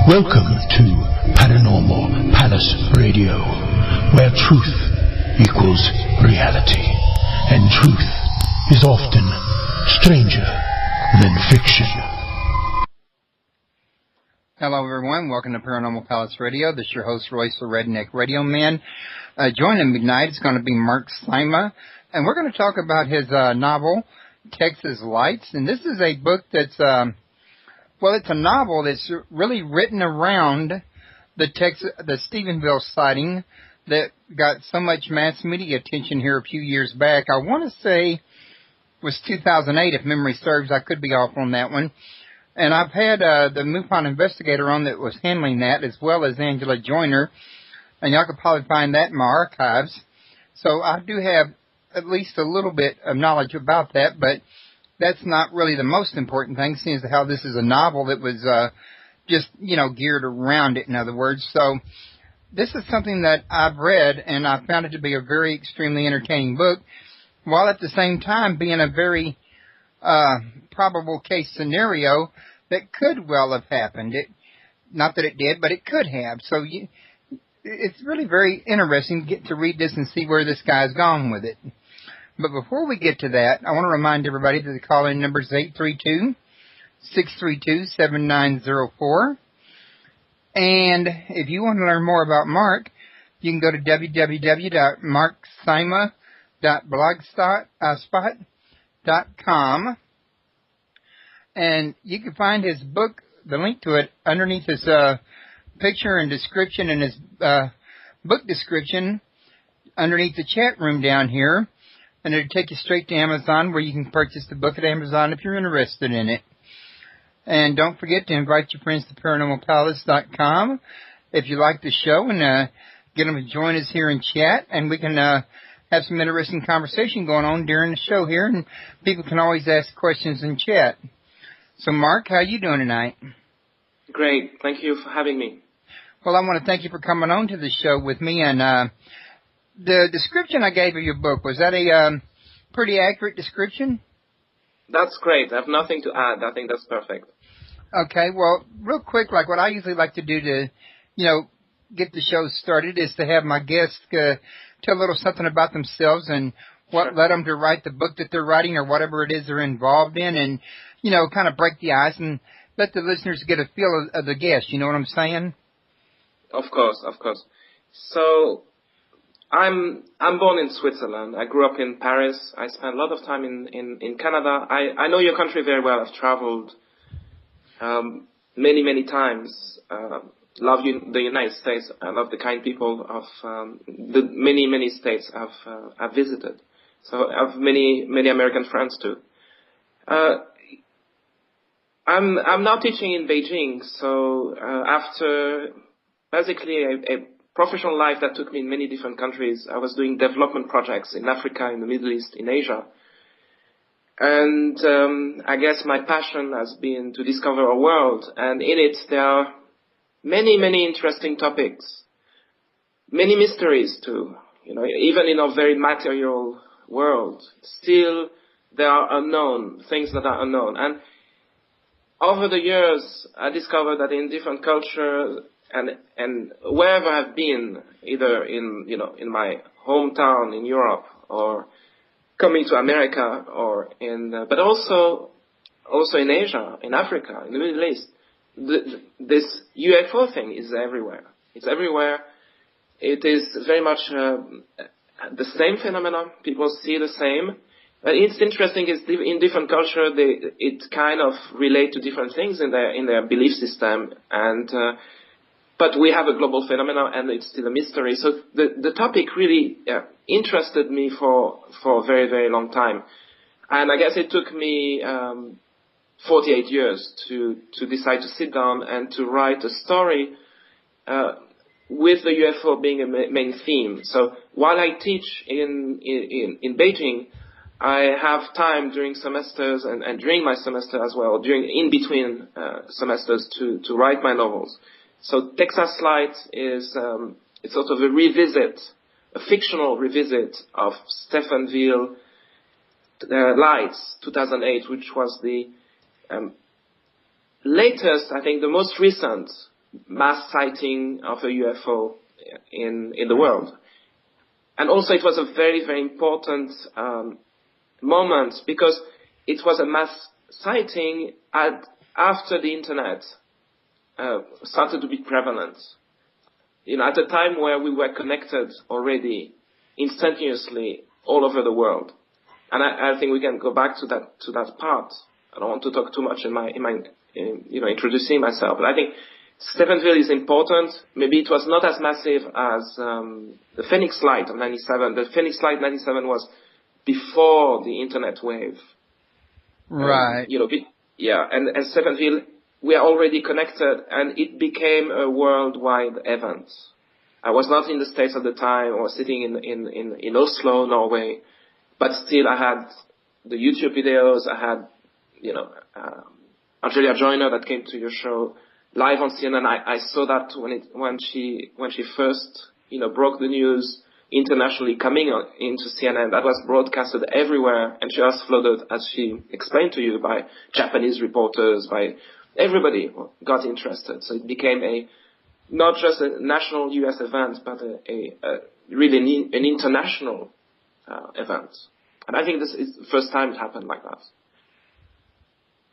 Welcome to Paranormal Palace Radio, where truth equals reality, and truth is often stranger than fiction. Hello, everyone. Welcome to Paranormal Palace Radio. This is your host, Royce, the Redneck Radio Man. Joining me tonight is going to be Marc Sima, and we're going to talk about his novel, Texas Lights. And this is a book that's, it's a novel that's really written around the Stephenville sighting that got so much mass media attention here a few years back. I want to say it was 2008, if memory serves. I could be off on that one. And I've had the MUFON investigator on that was handling that, as well as Angela Joyner. And y'all could probably find that in my archives. So I do have at least a little bit of knowledge about that, but that's not really the most important thing, seeing as how this is a novel that was just, geared around it, in other words. So this is something that I've read, and I found it to be a very extremely entertaining book, while at the same time being a very probable case scenario that could well have happened. Not that it did, but it could have. So it's really very interesting to get to read this and see where this guy's gone with it. But before we get to that, I want to remind everybody that the call-in number is 832-632-7904. And if you want to learn more about Marc, you can go to www.marcsima.blogspot.com. And you can find his book, the link to it, underneath his picture and description, and his book description underneath the chat room down here. And it'll take you straight to Amazon, where you can purchase the book at Amazon if you're interested in it. And don't forget to invite your friends to ParanormalPalace.com if you like the show, and get them to join us here in chat, and we can have some interesting conversation going on during the show here, and people can always ask questions in chat. So, Marc, how are you doing tonight? Great. Thank you for having me. Well, I want to thank you for coming on to the show with me, and the description I gave of your book, was that a pretty accurate description? That's great. I have nothing to add. I think that's perfect. Okay, well, real quick, like what I usually like to do to, get the show started is to have my guests tell a little something about themselves and what led them to write the book that they're writing, or whatever it is they're involved in, and, kind of break the ice and let the listeners get a feel of the guest. You know what I'm saying? Of course. So, I'm born in Switzerland. I grew up in Paris. I spent a lot of time in Canada. I know your country very well. I've traveled many times. Love the United States. I love the kind people of the many states I've visited. So I have many American friends too. I'm now teaching in Beijing. So after basically a professional life that took me in many different countries, I was doing development projects in Africa, in the Middle East, in Asia. And I guess my passion has been to discover a world, and in it there are many interesting topics, many mysteries too. Even in a very material world, still there are things that are unknown. And over the years, I discovered that in different cultures, and wherever I've been, either in my hometown in Europe, or coming to America, or but also in Asia, in Africa, in the Middle East, this UFO thing is everywhere. It's everywhere. It is very much the same phenomenon. People see the same. But it's interesting is in different culture, it kind of relate to different things in their belief system, and but we have a global phenomenon, and it's still a mystery. So the topic really interested me for a very long time, and I guess it took me 48 years to decide to sit down and to write a story with the UFO being a main theme. So while I teach in Beijing, I have time during semesters and during my semester as well, in between semesters to write my novels. So Texas Lights is it's sort of a fictional revisit of Stephenville Lights 2008, which was the latest, I think the most recent mass sighting of a UFO in the world. And also it was a very, very important moment because it was a mass sighting after the internet started to be prevalent. At a time where we were connected already instantaneously all over the world. And I think we can go back to that part. I don't want to talk too much in my introducing myself, but I think Stephenville is important. Maybe it was not as massive as the Phoenix Light of 97. The Phoenix Light 97 was before the internet wave. Right. And Stephenville, we are already connected, and it became a worldwide event. I was not in the States at the time. I was sitting in Oslo, Norway, but still I had the YouTube videos. I had, Angelia Joyner that came to your show live on CNN. I saw that when she first, broke the news internationally coming into CNN. That was broadcasted everywhere, and she was flooded, as she explained to you, by Japanese reporters, by everybody got interested. So it became not just a national U.S. event, but really an international event. And I think this is the first time it happened like that.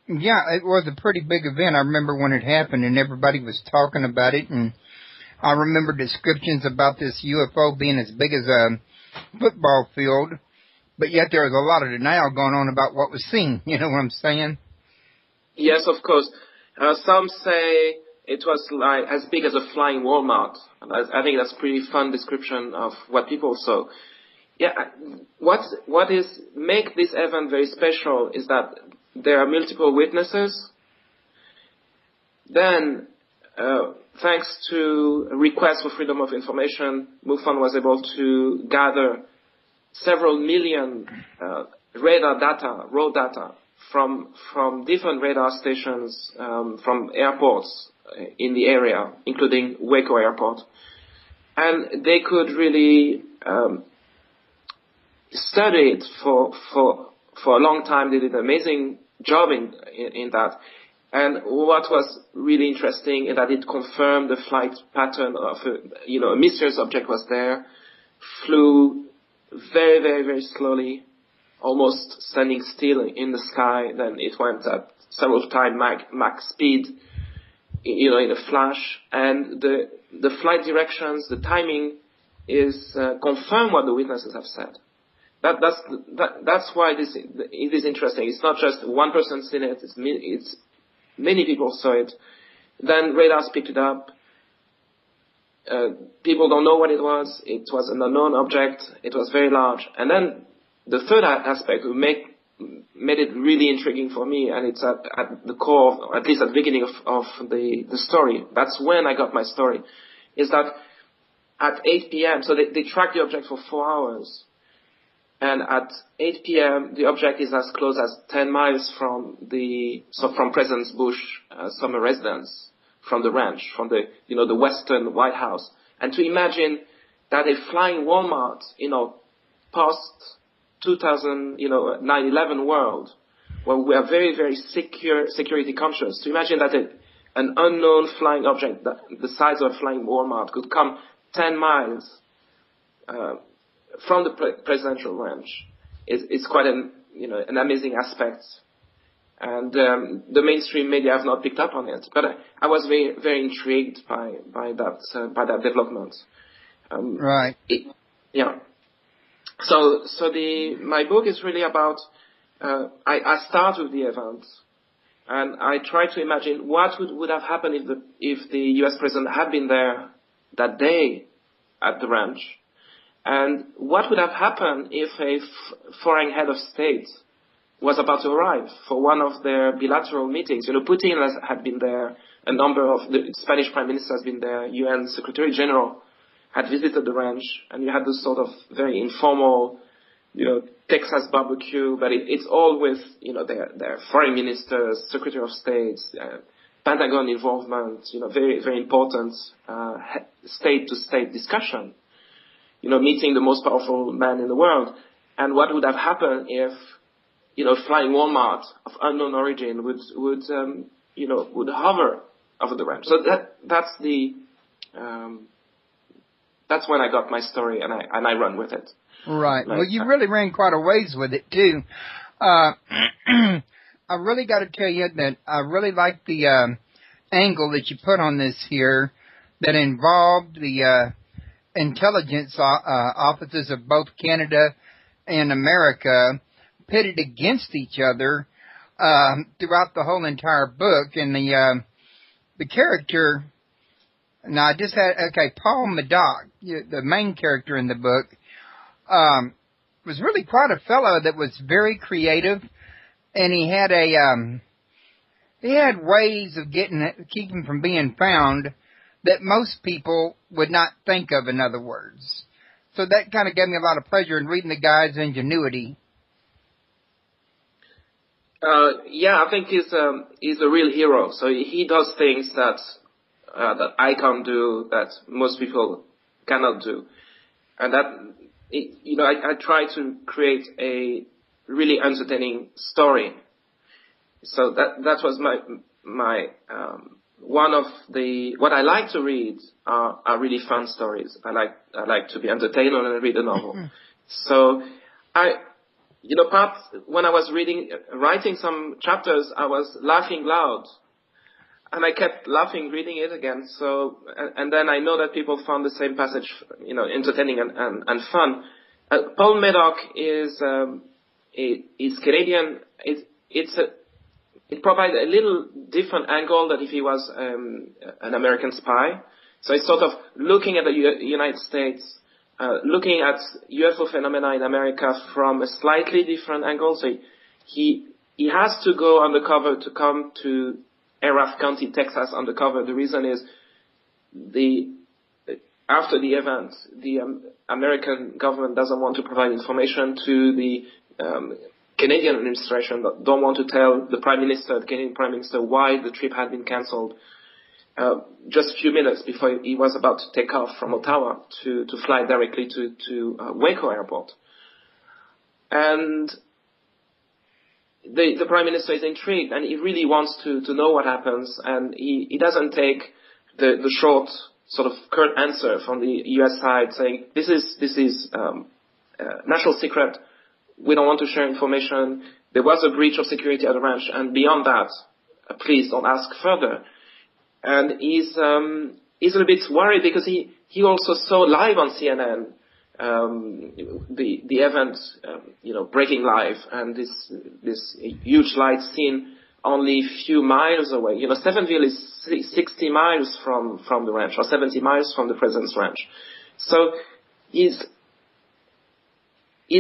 Yeah, it was a pretty big event. I remember when it happened and everybody was talking about it, and I remember descriptions about this UFO being as big as a football field, but yet there was a lot of denial going on about what was seen. You know what I'm saying? Yes, of course. Some say it was like as big as a flying Walmart. I think that's a pretty fun description of what people saw. Yeah, what is make this event very special is that there are multiple witnesses. Then, thanks to requests for freedom of information, MUFON was able to gather several million radar data, raw data, from different radar stations, from airports in the area, including Waco Airport. And they could really study it for a long time. They did an amazing job in that. And what was really interesting is that it confirmed the flight pattern of a mysterious object was there, flew very, very, very slowly, almost standing still in the sky. Then it went at several times Mach speed, in a flash. And the flight directions, the timing is confirm what the witnesses have said. That's why it is interesting. It's not just one person seen it. It's many people saw it. Then radars picked it up. People don't know what it was. It was an unknown object. It was very large. And then the third aspect made it really intriguing for me, and it's at the core, at least at the beginning of the story. That's when I got my story, is that at 8 p.m., so they tracked the object for 4 hours, and at 8 p.m., the object is as close as 10 miles from President Bush summer residence, from the ranch, from the western White House. And to imagine that a flying Walmart, post 9/11 world, where we are very, very security conscious, to imagine that an unknown flying object the size of a flying Walmart could come 10 miles from the presidential ranch is quite an amazing aspect. And the mainstream media have not picked up on it, but I was very, very intrigued by that development. Right. So my book is really about, I start with the event, and I try to imagine what would have happened if the U.S. president had been there that day at the ranch, and what would have happened if a foreign head of state was about to arrive for one of their bilateral meetings. Putin had been there, a number of the Spanish prime minister has been there, UN Secretary General had visited the ranch, and you had this sort of very informal, Texas barbecue, but it's all with, their foreign ministers, Secretary of State, Pentagon involvement, very, very important state-to-state discussion, meeting the most powerful man in the world. And what would have happened if, flying Walmart of unknown origin would hover of the ranch. So that's when I got my story, and I run with it. Right. Well, you really ran quite a ways with it too. I really got to tell you that I really like the angle that you put on this here, that involved the intelligence offices of both Canada and America pitted against each other throughout the whole entire book. And the character, now I just had, Paul Madoc, the main character in the book, was really quite a fellow that was very creative, and he had ways of keeping from being found that most people would not think of, in other words. So that kind of gave me a lot of pleasure in reading the guy's ingenuity. I think he's a real hero. So he does things that I can't do, that most people cannot do, and that I try to create a really entertaining story. So that was my one of the, what I like to read are really fun stories. I like to be entertained when I read a novel. So perhaps when I was writing some chapters, I was laughing loud, and I kept laughing reading it again. So and then I know that people found the same passage, entertaining and fun. Paul Madoc is Canadian. It provides a little different angle than if he was an American spy. So it's sort of looking at the United States, looking at UFO phenomena in America from a slightly different angle. So he has to go undercover to come to Erath County, Texas, undercover. The reason is after the event, the American government doesn't want to provide information to the Canadian administration, don't want to tell the Canadian Prime Minister, why the trip had been cancelled just a few minutes before he was about to take off from Ottawa to fly directly to Waco Airport. And the Prime Minister is intrigued, and he really wants to know what happens, and he doesn't take the short sort of curt answer from the U.S. side saying, this is national secret, we don't want to share information, there was a breach of security at the ranch, and beyond that, please don't ask further. And he's a little bit worried because he also saw live on CNN the event, breaking live, and this huge light seen only a few miles away. Stephenville is 60 miles from the ranch, or 70 miles from the president's ranch. So he's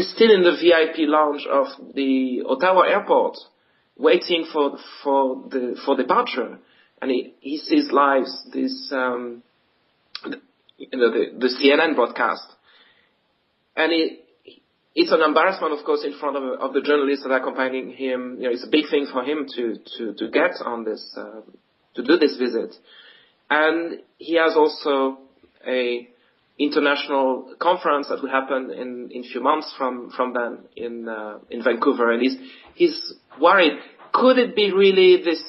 still in the VIP lounge of the Ottawa airport, waiting for departure, and he sees live this the CNN broadcast, and it's an embarrassment, of course, in front of the journalists that are accompanying him. It's a big thing for him to get on this to do this visit, and he has also a international conference that will happen in a few months from then in Vancouver, and he's worried. Could it be really this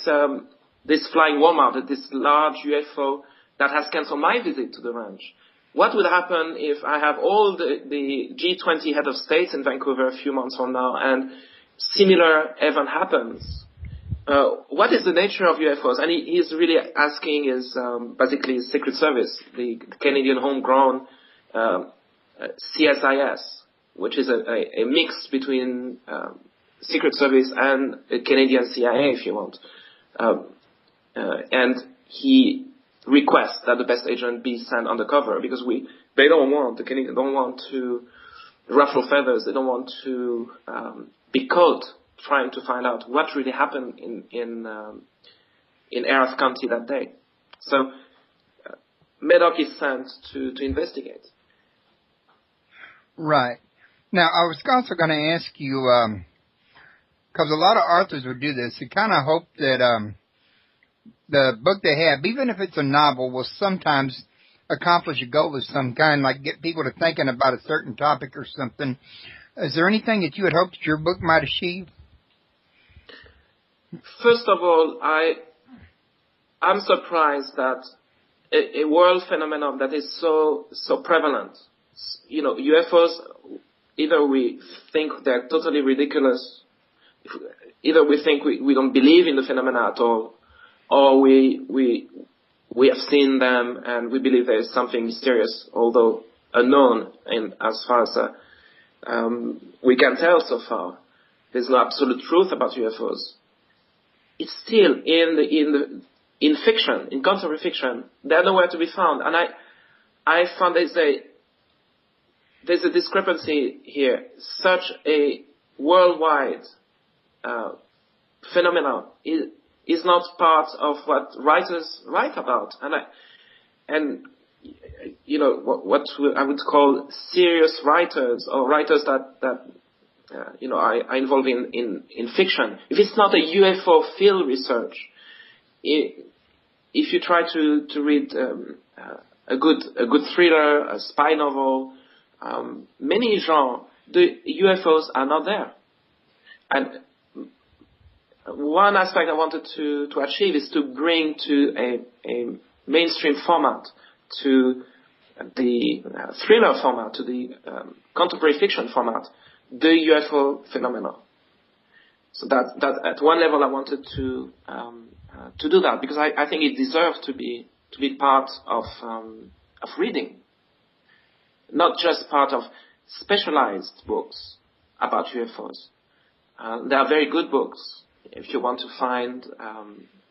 flying Walmart, this large UFO that has cancelled my visit to the ranch? What would happen if I have all the G20 head of states in Vancouver a few months from now, and similar event happens? What is the nature of UFOs? And he's really asking is basically Secret Service, the Canadian homegrown CSIS, which is a mix between Secret Service and the Canadian CIA, if you want. And he requests that the best agent be sent undercover because the Canadians don't want to ruffle feathers. They don't want to be caught trying to find out what really happened in Erath County that day. So Madoc is sent to investigate. Right. Now, I was also going to ask you, because a lot of authors would do this, they kind of hope that the book they have, even if it's a novel, will sometimes accomplish a goal of some kind, like get people to thinking about a certain topic or something. Is there anything that you had hoped that your book might achieve? First of all, I I'm surprised that a world phenomenon that is so prevalent, UFOs, either we think they're totally ridiculous, either we think we don't believe in the phenomena at all, or we have seen them and we believe there is something mysterious, although unknown, and as far as we can tell so far. There's no absolute truth about UFOs. It's still in fiction, in contemporary fiction, they're nowhere to be found. And I found there's a discrepancy here. Such a worldwide phenomenon is not part of what writers write about. And what I would call serious writers, or writers that are involved in fiction. If it's not a UFO field research, if you try to read a good thriller, a spy novel, many genres, the UFOs are not there. And one aspect I wanted to achieve is to bring to a mainstream format, to the thriller format, to the contemporary fiction format, the UFO phenomenon. So that at one level I wanted to do that, because I think it deserves to be part of reading, not just part of specialized books about UFOs. There are very good books if you want to find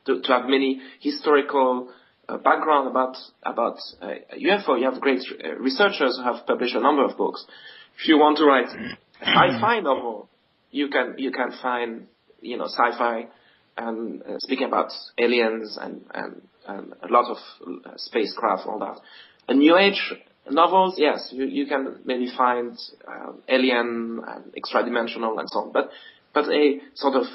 to have many historical background about UFO. You have great researchers who have published a number of books. If you want to write a sci-fi novel, you can find sci-fi and speaking about aliens and a lot of spacecraft, all that. And New Age novels, yes, you can maybe find alien and extra-dimensional and so on. But a sort of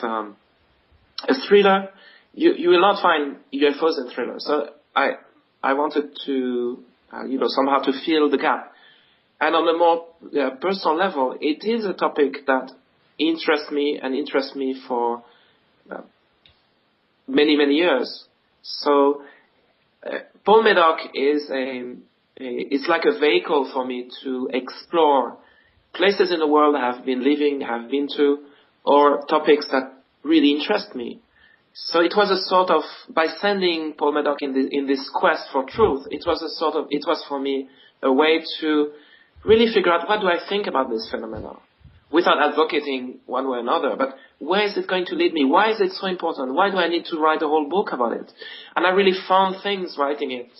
a thriller, you will not find UFOs in thrillers. So I wanted to somehow to fill the gap. And on a more personal level, it is a topic that interests me for many, many years. So Paul Medoc it's like a vehicle for me to explore places in the world I have been living, have been to, or topics that really interest me. So it was a sort of, by sending Paul Medoc in this quest for truth, it was for me a way to really figure out, what do I think about this phenomenon, without advocating one way or another, but where is it going to lead me? Why is it so important? Why do I need to write a whole book about it? And I really found things writing it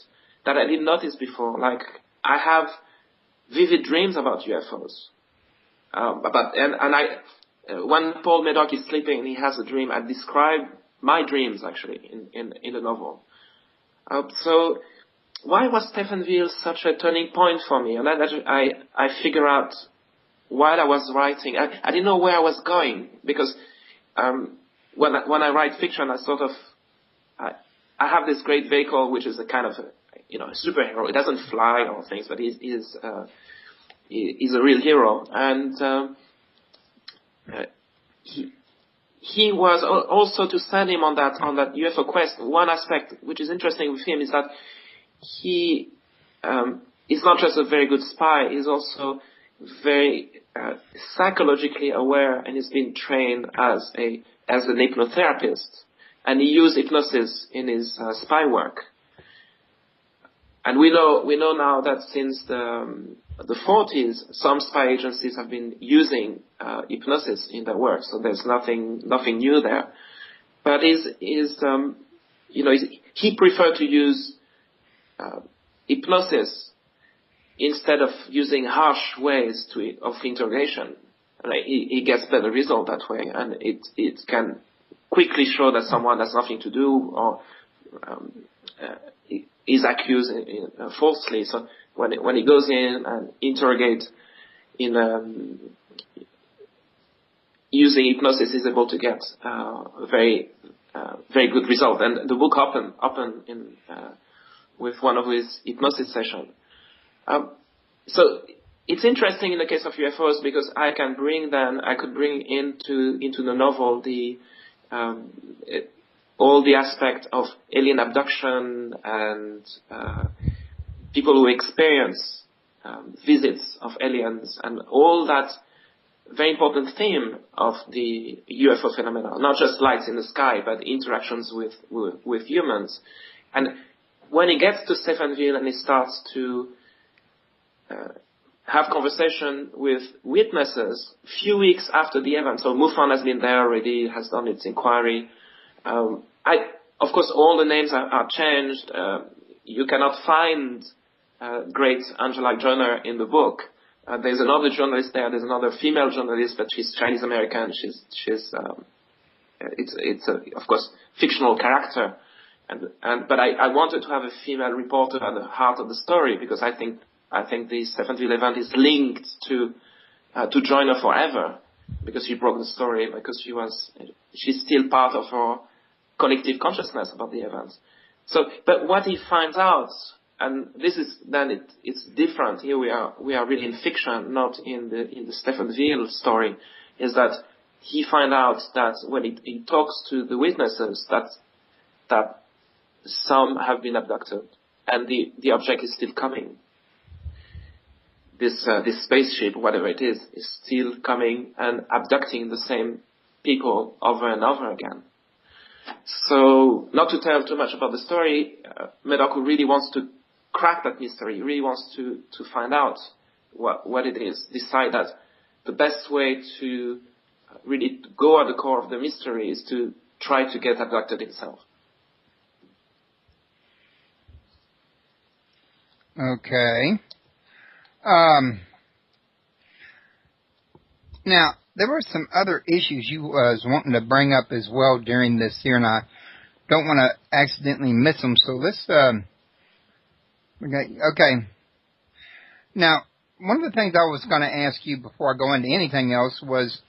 that I didn't notice before. Like, I have vivid dreams about UFOs. When Paul Medoc is sleeping and he has a dream, I describe my dreams actually in the novel. So why was Stephenville such a turning point for me? And I figure out while I was writing, I didn't know where I was going, because when I write fiction, I have this great vehicle, which is a kind of a superhero. It doesn't fly or things, but he's a real hero. And he was also, to send him on that UFO quest. One aspect which is interesting with him is that he is not just a very good spy, he's also very psychologically aware, and he's been trained as an hypnotherapist, and he used hypnosis in his spy work. And we know now that since the 40s, some spy agencies have been using hypnosis in their work, so there's nothing new there. But he preferred to use hypnosis instead of using harsh ways of interrogation. And he gets better result that way, and it can quickly show that someone has nothing to do, or is accused falsely. So when he goes in and interrogates using hypnosis, he's able to get a very good result. And the book opened with one of his hypnosis sessions. So it's interesting in the case of UFOs, because I could bring into the novel all the aspect of alien abduction and people who experience visits of aliens and all that very important theme of the UFO phenomena, not just lights in the sky, but interactions with humans. And when he gets to Stephenville and he starts to have conversation with witnesses few weeks after the event, so MUFON has been there already, has done its inquiry. Of course, all the names are changed. You cannot find great Angela Joyner in the book. There's another journalist there. There's another female journalist, but she's Chinese American. It's of course fictional character, but I wanted to have a female reporter at the heart of the story because I think the Stephenville event is linked to Joyner forever because she broke the story because she's still part of our collective consciousness about the event. So, but what he finds out. And this is then it's different. Here we are really in fiction, not in the Stephenville story. Is that he finds out that when he talks to the witnesses that some have been abducted and the object is still coming. This spaceship, whatever it is still coming and abducting the same people over and over again. So, not to tell too much about the story, Medoku really wants to crack that mystery. He really wants to find out what it is, decide that the best way to really go at the core of the mystery is to try to get abducted himself. Okay. Now, there were some other issues you was wanting to bring up as well during this here, and I don't want to accidentally miss them, so let's... Okay. Now, one of the things I was going to ask you before I go into anything else was,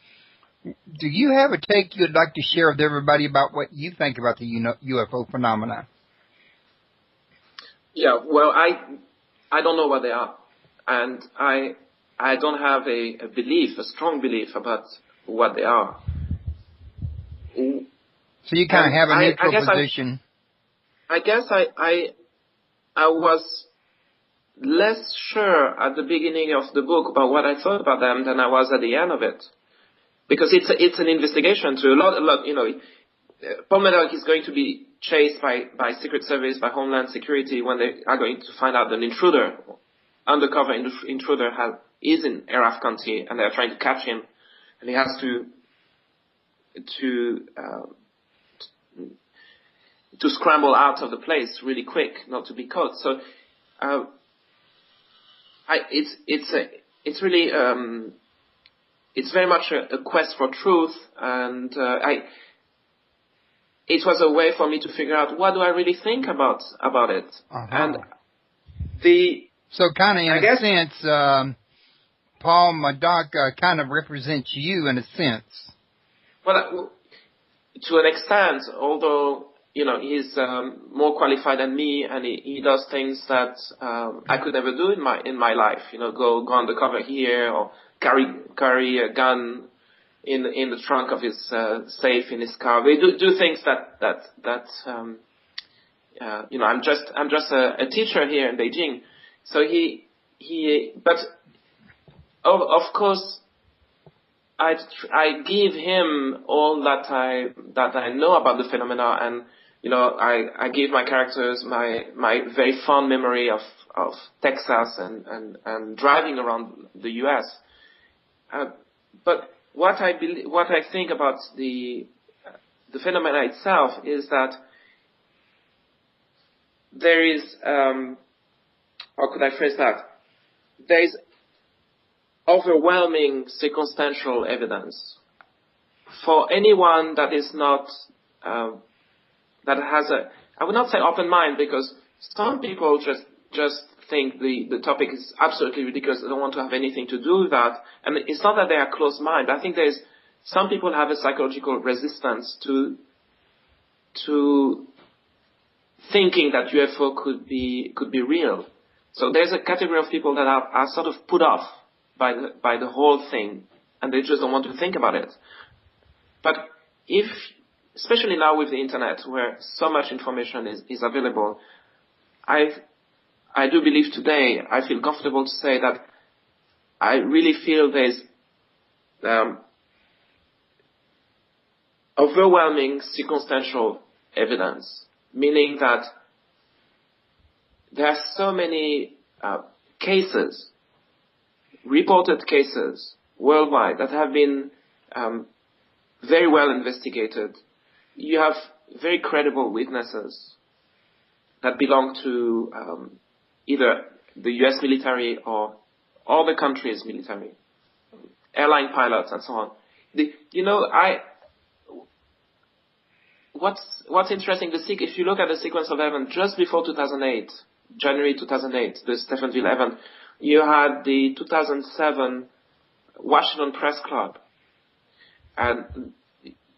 do you have a take you'd like to share with everybody about what you think about the UFO phenomena? Yeah, well, I don't know what they are, and I don't have a strong belief about what they are. So you kind of have a neutral position. I guess I was less sure at the beginning of the book about what I thought about them than I was at the end of it, because it's an investigation to a lot. You know, Paul Medoc is going to be chased by Secret Service, by Homeland Security when they are going to find out that an undercover intruder, is in Araf County, and they are trying to catch him, and he has to scramble out of the place really quick, not to be caught. So, it's really it's very much a quest for truth, and it was a way for me to figure out what do I really think about it, and so kind of in a sense, Paul Medoc kind of represents you in a sense. Well, to an extent, although. You know, he's more qualified than me, and he does things that I could never do in my life. You know, go undercover here, or carry a gun in the trunk of his safe in his car. They do things that you know, I'm just a teacher here in Beijing. So but of course. I give him all that I know about the phenomena, and you know, I give my characters my very fond memory of Texas and driving around the U.S. But what I think about the phenomena itself is that there is how could I phrase that? There is overwhelming circumstantial evidence for anyone that is not that has I would not say open mind, because some people just think the topic is absolutely ridiculous. They don't want to have anything to do with that, and it's not that they are closed mind. I think there's some people have a psychological resistance to thinking that UFO could be real. So there's a category of people that are sort of put off by the whole thing, and they just don't want to think about it. But if especially now with the internet, where so much information is available, I do believe today, I feel comfortable to say that I really feel there's overwhelming circumstantial evidence, meaning that there are so many cases, reported cases worldwide that have been very well investigated. You have very credible witnesses that belong to either the U.S. military or other countries' military, airline pilots, and so on. What's interesting, if you look at the sequence of events just before 2008, January 2008, the Stephenville event, you had the 2007 Washington Press Club, and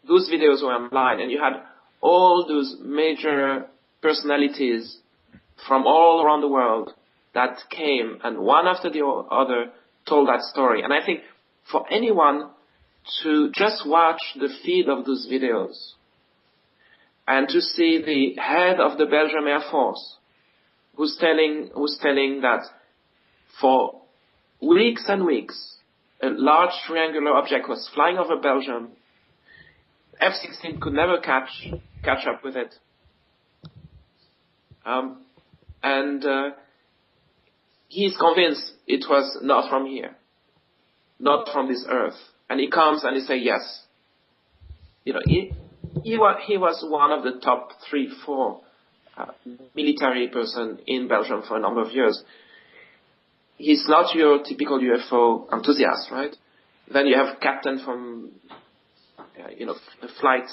those videos were online, and you had all those major personalities from all around the world that came, and one after the other told that story. And I think for anyone to just watch the feed of those videos and to see the head of the Belgian Air Force who's telling that for weeks and weeks a large triangular object was flying over Belgium, F-16 could never catch up with it. And he's convinced it was not from here, not from this earth. And he comes and he says yes. He was one of the top 3-4 military person in Belgium for a number of years. He's not your typical UFO enthusiast, right? Then you have captain from, the flight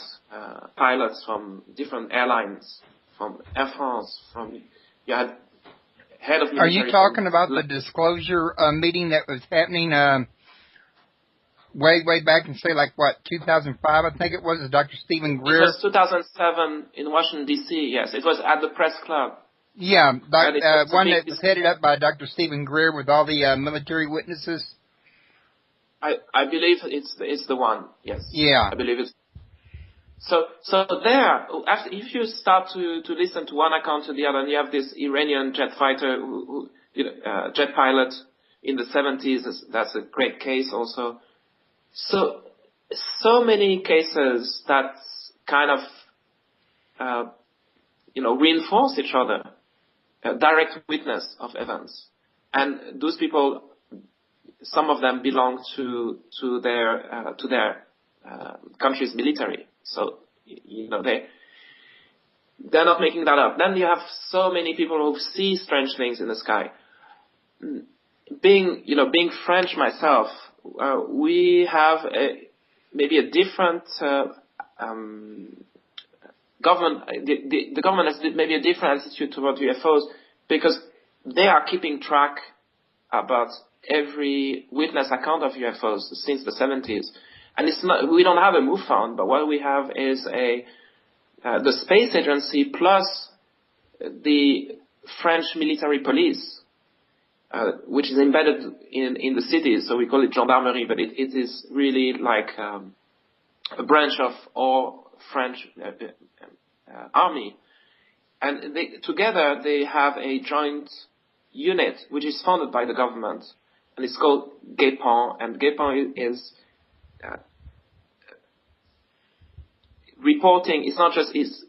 pilots from different airlines, from Air France, you had head of military. Are you talking about the disclosure meeting that was happening way back in, say, 2005, I think it was, Dr. Stephen Greer? It was 2007 in Washington, D.C., yes. It was at the press club. Yeah, one that was headed up by Dr. Stephen Greer with all the military witnesses. I believe it's the one, yes. Yeah. I believe it's. So there, if you start to listen to one account to the other, and you have this Iranian jet fighter, jet pilot in the 70s, that's a great case also. So many cases that kind of, reinforce each other, a direct witness of events. And those people, some of them belong to their country's military. So, they're not making that up. Then you have so many people who see strange things in the sky. Being French myself, we have maybe a different government. The government has maybe a different attitude toward UFOs because they are keeping track about every witness account of UFOs since the 70s. And we don't have a MUFON, but what we have is the space agency plus the French military police, which is embedded in the cities. So we call it gendarmerie, but it is really like a branch of our French army. And together they have a joint unit which is funded by the government, and it's called GEPAN. And GEPAN is reporting. It's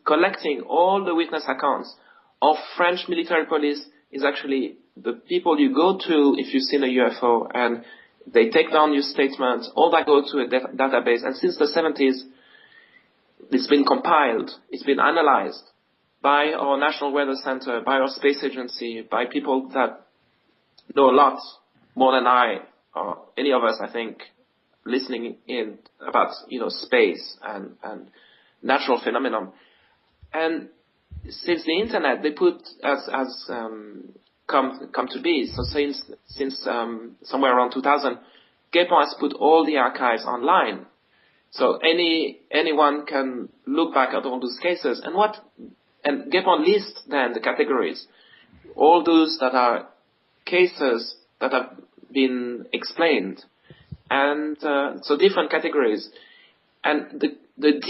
collecting all the witness accounts of French military police. Is actually the people you go to if you've seen a UFO, and they take down your statements. All that go to a database. And since the 70s, it's been compiled. It's been analyzed by our National Weather Center, by our space agency, by people that know a lot more than I or any of us, I think, listening in about space and natural phenomenon. And since the internet, they put as come to be. So since somewhere around 2000, GEPAN has put all the archives online. So anyone can look back at all those cases. And GEPAN lists then the categories, all those that are cases that have been explained, and so different categories. And the D